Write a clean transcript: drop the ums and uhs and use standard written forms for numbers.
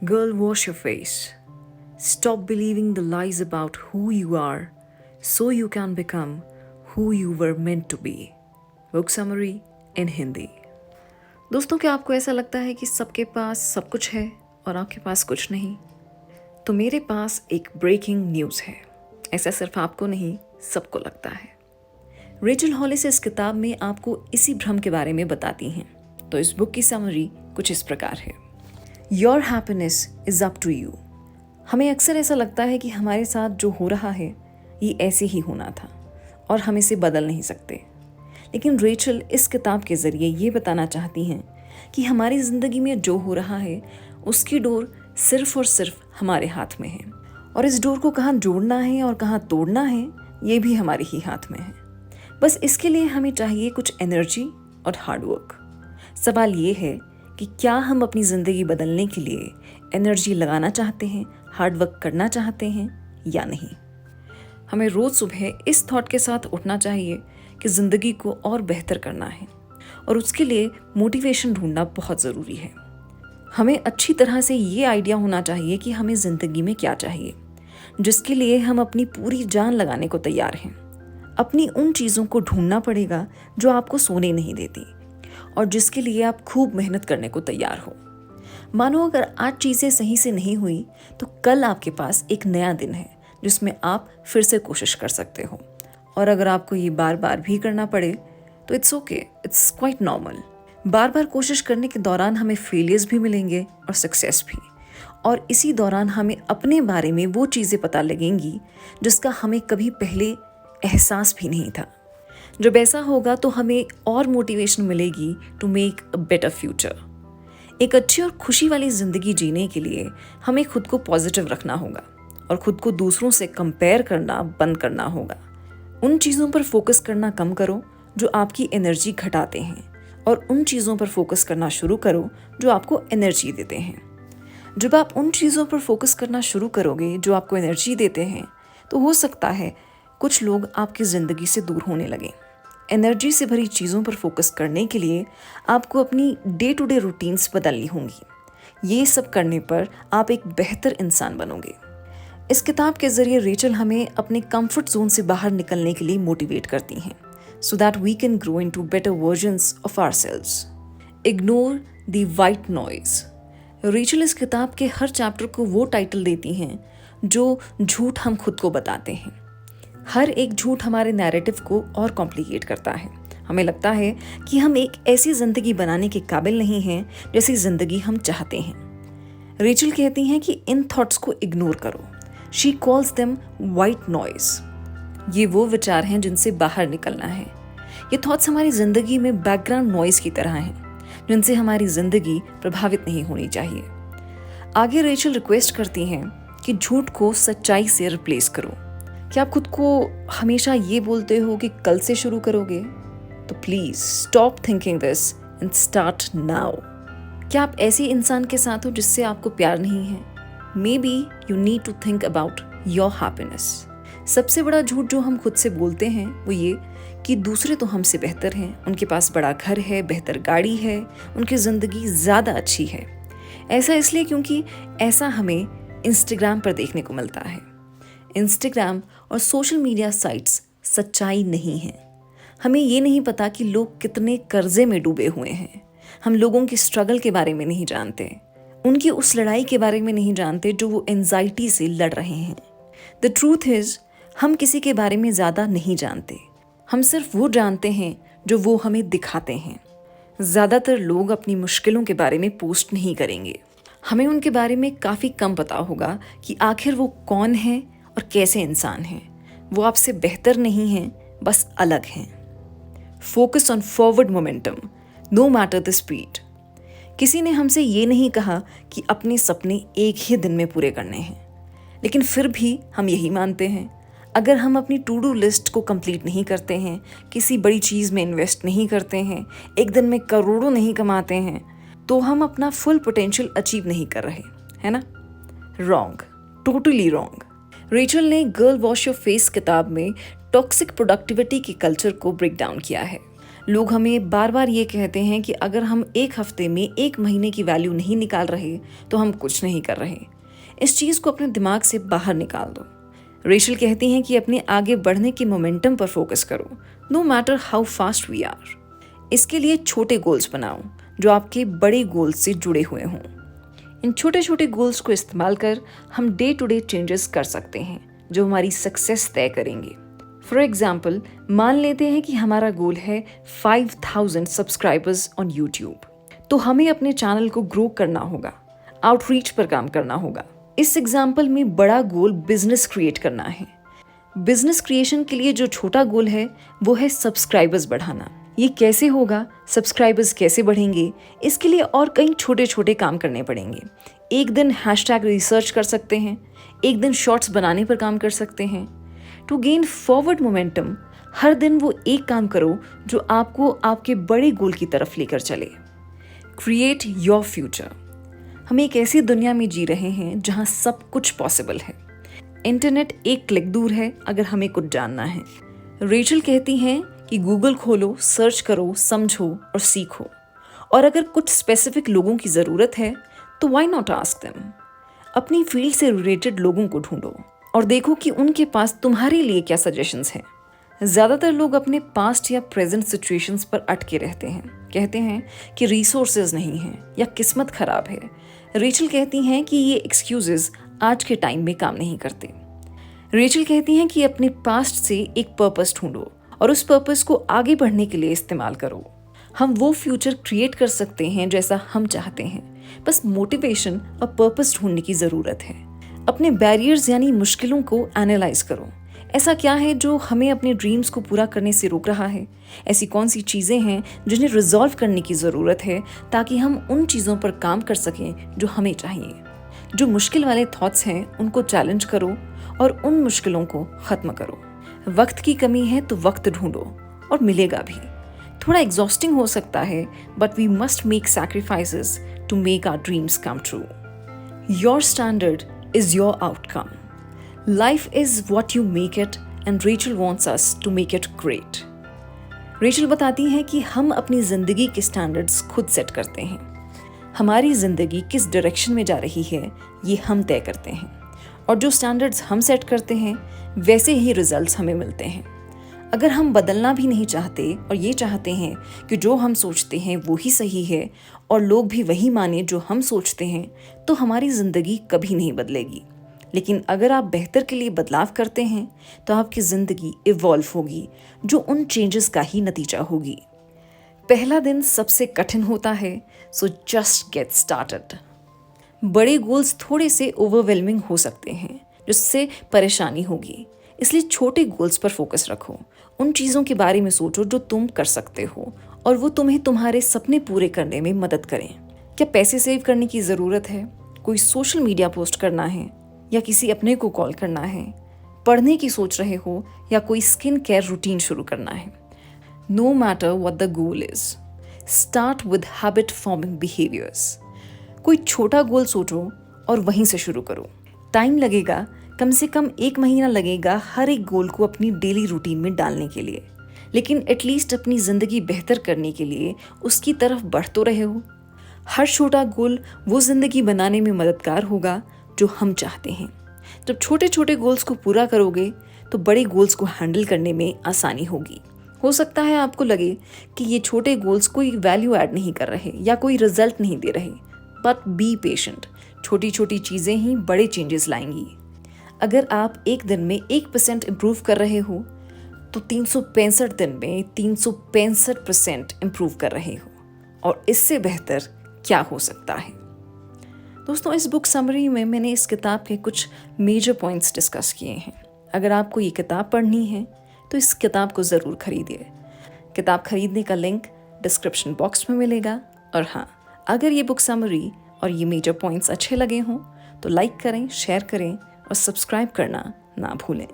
Girl, wash your face. Stop believing the lies about who you are so you can become who you were meant to be. Book summary in Hindi. दोस्तों, क्या आपको ऐसा लगता है कि सबके पास सब कुछ है और आपके पास कुछ नहीं? तो मेरे पास एक ब्रेकिंग न्यूज़ है। ऐसा सिर्फ आपको नहीं, सबको लगता है। रेचल हॉलिस इस किताब में आपको इसी भ्रम के बारे में बताती हैं। तो इस बुक की समरी कुछ इस प्रकार है। Your happiness is up to you. हमें अक्सर ऐसा लगता है कि हमारे साथ जो हो रहा है ये ऐसे ही होना था और हम इसे बदल नहीं सकते। लेकिन रेचल इस किताब के ज़रिए ये बताना चाहती हैं कि हमारी ज़िंदगी में जो हो रहा है उसकी डोर सिर्फ और सिर्फ हमारे हाथ में है, और इस डोर को कहाँ जोड़ना है और कहाँ तोड़ना है ये भी हमारे ही हाथ में है। बस इसके लिए हमें चाहिए कुछ एनर्जी और हार्डवर्क। सवाल ये है कि क्या हम अपनी ज़िंदगी बदलने के लिए एनर्जी लगाना चाहते हैं, हार्डवर्क करना चाहते हैं या नहीं। हमें रोज़ सुबह इस थॉट के साथ उठना चाहिए कि ज़िंदगी को और बेहतर करना है, और उसके लिए मोटिवेशन ढूंढना बहुत ज़रूरी है। हमें अच्छी तरह से ये आइडिया होना चाहिए कि हमें ज़िंदगी में क्या चाहिए, जिसके लिए हम अपनी पूरी जान लगाने को तैयार हैं। अपनी उन चीज़ों को ढूंढना पड़ेगा जो आपको सोने नहीं देती और जिसके लिए आप खूब मेहनत करने को तैयार हो। मानो अगर आज चीज़ें सही से नहीं हुई तो कल आपके पास एक नया दिन है जिसमें आप फिर से कोशिश कर सकते हो। और अगर आपको ये बार बार भी करना पड़े तो it's okay, it's quite normal. बार बार कोशिश करने के दौरान हमें फेलियर्स भी मिलेंगे और सक्सेस भी, और इसी दौरान हमें अपने बारे में वो चीज़ें पता लगेंगी जिसका हमें कभी पहले एहसास भी नहीं था। जब ऐसा होगा तो हमें और मोटिवेशन मिलेगी to make a better future. एक अच्छी और खुशी वाली ज़िंदगी जीने के लिए हमें खुद को पॉजिटिव रखना होगा और खुद को दूसरों से कंपेयर करना बंद करना होगा। उन चीज़ों पर फोकस करना कम करो जो आपकी एनर्जी घटाते हैं, और उन चीज़ों पर फोकस करना शुरू करो जो आपको एनर्जी देते हैं। जब आप उन चीज़ों पर फोकस करना शुरू करोगे जो आपको एनर्जी देते हैं तो हो सकता है कुछ लोग आपकी ज़िंदगी से दूर होने लगें। एनर्जी से भरी चीज़ों पर फोकस करने के लिए आपको अपनी डे टू डे रूटीन्स बदलनी होंगी। ये सब करने पर आप एक बेहतर इंसान बनोगे। इस किताब के ज़रिए रेचल हमें अपने कंफर्ट जोन से बाहर निकलने के लिए मोटिवेट करती हैं, so that we can grow into better versions of ourselves. Ignore the white noise. Rachel इस किताब के हर चैप्टर को वो टाइटल देती हैं जो झूठ हम खुद को बताते हैं। हर एक झूठ हमारे नैरेटिव को और कॉम्प्लिकेट करता है। हमें लगता है कि हम एक ऐसी ज़िंदगी बनाने के काबिल नहीं हैं जैसी ज़िंदगी हम चाहते हैं। रेचल कहती हैं कि इन थॉट्स को इग्नोर करो। She calls them white noise. ये वो विचार हैं जिनसे बाहर निकलना है। ये थॉट्स हमारी ज़िंदगी में बैकग्राउंड नॉइज की तरह हैं जिनसे हमारी ज़िंदगी प्रभावित नहीं होनी चाहिए। आगे रेचल रिक्वेस्ट करती हैं कि झूठ को सच्चाई से रिप्लेस करो। क्या आप खुद को हमेशा ये बोलते हो कि कल से शुरू करोगे? तो please stop thinking this and start now. क्या आप ऐसे इंसान के साथ हो जिससे आपको प्यार नहीं है? Maybe you need to think about your happiness. सबसे बड़ा झूठ जो हम खुद से बोलते हैं वो ये कि दूसरे तो हमसे बेहतर हैं, उनके पास बड़ा घर है, बेहतर गाड़ी है, उनकी ज़िंदगी ज़्यादा अच्छी है। ऐसा इसलिए क्योंकि ऐसा हमें इंस्टाग्राम पर देखने को मिलता है। इंस्टाग्राम और सोशल मीडिया साइट्स सच्चाई नहीं है। हमें ये नहीं पता कि लोग कितने कर्जे में डूबे हुए हैं। हम लोगों की स्ट्रगल के बारे में नहीं जानते, उनकी उस लड़ाई के बारे में नहीं जानते जो वो एंजाइटी से लड़ रहे हैं। द ट्रूथ इज़ हम किसी के बारे में ज़्यादा नहीं जानते। हम सिर्फ वो जानते हैं जो वो हमें दिखाते हैं। ज़्यादातर लोग अपनी मुश्किलों के बारे में पोस्ट नहीं करेंगे। हमें उनके बारे में काफ़ी कम पता होगा कि आखिर वो कौन है और कैसे इंसान हैं। वो आपसे बेहतर नहीं हैं, बस अलग हैं। Focus on forward momentum, no matter the speed. किसी ने हमसे ये नहीं कहा कि अपने सपने एक ही दिन में पूरे करने हैं, लेकिन फिर भी हम यही मानते हैं। अगर हम अपनी टू डू लिस्ट को कंप्लीट नहीं करते हैं, किसी बड़ी चीज़ में इन्वेस्ट नहीं करते हैं, एक दिन में करोड़ों नहीं कमाते हैं, तो हम अपना फुल पोटेंशियल अचीव नहीं कर रहे, है ना? Wrong, totally wrong. रेचल ने गर्ल वॉश योर फेस किताब में टॉक्सिक प्रोडक्टिविटी के कल्चर को ब्रेक डाउन किया है। लोग हमें बार बार ये कहते हैं कि अगर हम एक हफ्ते में एक महीने की वैल्यू नहीं निकाल रहे तो हम कुछ नहीं कर रहे। इस चीज़ को अपने दिमाग से बाहर निकाल दो। रेचल कहती हैं कि अपने आगे बढ़ने के मोमेंटम पर फोकस करो, no matter how fast we are. इसके लिए छोटे गोल्स बनाओ जो आपके बड़े गोल्स से जुड़े हुए हों। इन छोटे छोटे गोल्स को इस्तेमाल कर हम डे टू डे चेंजेस कर सकते हैं जो हमारी सक्सेस तय करेंगे। फॉर एग्जाम्पल, मान लेते हैं कि हमारा गोल है 5000 सब्सक्राइबर्स ऑन यूट्यूब, तो हमें अपने चैनल को ग्रो करना होगा, आउटरीच पर काम करना होगा। इस एग्जाम्पल में बड़ा गोल बिजनेस क्रिएट करना है। बिजनेस क्रिएशन के लिए जो छोटा गोल है वो है सब्सक्राइबर्स बढ़ाना। ये कैसे होगा, सब्सक्राइबर्स कैसे बढ़ेंगे, इसके लिए और कई छोटे छोटे काम करने पड़ेंगे। एक दिन हैशटैग रिसर्च कर सकते हैं, एक दिन शॉर्ट्स बनाने पर काम कर सकते हैं। टू गेन फॉरवर्ड मोमेंटम, हर दिन वो एक काम करो जो आपको आपके बड़े गोल की तरफ लेकर चले। Create your future. हम एक ऐसी दुनिया में जी रहे हैं जहां सब कुछ पॉसिबल है। इंटरनेट एक क्लिक दूर है अगर हमें कुछ जानना है। रेचल कहती हैं कि गूगल खोलो, सर्च करो, समझो और सीखो। और अगर कुछ स्पेसिफिक लोगों की ज़रूरत है तो व्हाई नॉट आस्क देम। अपनी फील्ड से रिलेटेड लोगों को ढूंढो और देखो कि उनके पास तुम्हारे लिए क्या सजेशंस हैं। ज़्यादातर लोग अपने पास्ट या प्रेजेंट सिचुएशंस पर अटके रहते हैं, कहते हैं कि रिसोर्सेज नहीं हैं या किस्मत खराब है। रेचल कहती हैं कि ये एक्सक्यूजेस आज के टाइम में काम नहीं करते। रेचल कहती हैं कि अपने पास्ट से एक पर्पस ढूंढो और उस पर्पस को आगे बढ़ने के लिए इस्तेमाल करो। हम वो फ्यूचर क्रिएट कर सकते हैं जैसा हम चाहते हैं, बस मोटिवेशन और पर्पस ढूंढने की ज़रूरत है। अपने बैरियर्स यानी मुश्किलों को एनालाइज करो। ऐसा क्या है जो हमें अपने ड्रीम्स को पूरा करने से रोक रहा है? ऐसी कौन सी चीज़ें हैं जिन्हें रिजॉल्व करने की ज़रूरत है ताकि हम उन चीज़ों पर काम कर सकें जो हमें चाहिए। जो मुश्किल वाले थॉट्स हैं उनको चैलेंज करो और उन मुश्किलों को ख़त्म करो। वक्त की कमी है तो वक्त ढूंढो और मिलेगा भी। थोड़ा एग्जॉस्टिंग हो सकता है, but we must make sacrifices to make our dreams come true. Your standard is your outcome. Life is what you make it and Rachel wants us to make it great. Rachel बताती हैं कि हम अपनी ज़िंदगी के standards खुद set करते हैं। हमारी ज़िंदगी किस डायरेक्शन में जा रही है ये हम तय करते हैं और जो स्टैंडर्ड्स हम सेट करते हैं वैसे ही रिजल्ट्स हमें मिलते हैं। अगर हम बदलना भी नहीं चाहते और ये चाहते हैं कि जो हम सोचते हैं वो ही सही है और लोग भी वही माने जो हम सोचते हैं, तो हमारी ज़िंदगी कभी नहीं बदलेगी। लेकिन अगर आप बेहतर के लिए बदलाव करते हैं तो आपकी ज़िंदगी इवॉल्व होगी, जो उन चेंजेस का ही नतीजा होगी। पहला दिन सबसे कठिन होता है, सो जस्ट गेट स्टार्टेड। बड़े गोल्स थोड़े से ओवरवेलमिंग हो सकते हैं जिससे परेशानी होगी, इसलिए छोटे गोल्स पर फोकस रखो। उन चीज़ों के बारे में सोचो जो तुम कर सकते हो और वो तुम्हें तुम्हारे सपने पूरे करने में मदद करें। क्या पैसे सेव करने की ज़रूरत है? कोई सोशल मीडिया पोस्ट करना है या किसी अपने को कॉल करना है? पढ़ने की सोच रहे हो या कोई स्किन केयर रूटीन शुरू करना है? No matter what the goal is, start with habit forming behaviours. कोई छोटा गोल सोचो और वहीं से शुरू करो। टाइम लगेगा, कम से कम 1 महीना लगेगा हर एक गोल को अपनी डेली रूटीन में डालने के लिए, लेकिन एटलीस्ट अपनी ज़िंदगी बेहतर करने के लिए उसकी तरफ बढ़ तो रहे हो। हर छोटा गोल वो ज़िंदगी बनाने में मददगार होगा जो हम चाहते हैं। जब छोटे छोटे गोल्स को पूरा करोगे तो बड़े गोल्स को हैंडल करने में आसानी होगी। हो सकता है आपको लगे कि ये छोटे गोल्स कोई वैल्यू ऐड नहीं कर रहे या कोई रिजल्ट नहीं दे रहे, बट बी पेशेंट। छोटी छोटी चीज़ें ही बड़े चेंजेस लाएंगी। अगर आप एक दिन में 1% इम्प्रूव कर रहे हो तो 365 दिन में 365% इम्प्रूव कर रहे हो, और इससे बेहतर क्या हो सकता है। दोस्तों, इस बुक समरी में मैंने इस किताब के कुछ मेजर पॉइंट्स डिस्कस किए हैं। अगर आपको ये किताब पढ़नी है तो इस किताब को ज़रूर खरीदिए। किताब खरीदने का लिंक डिस्क्रिप्शन बॉक्स में मिलेगा। और हाँ, अगर ये बुक समरी और ये मेजर पॉइंट्स अच्छे लगे हों तो लाइक करें, शेयर करें और सब्सक्राइब करना ना भूलें।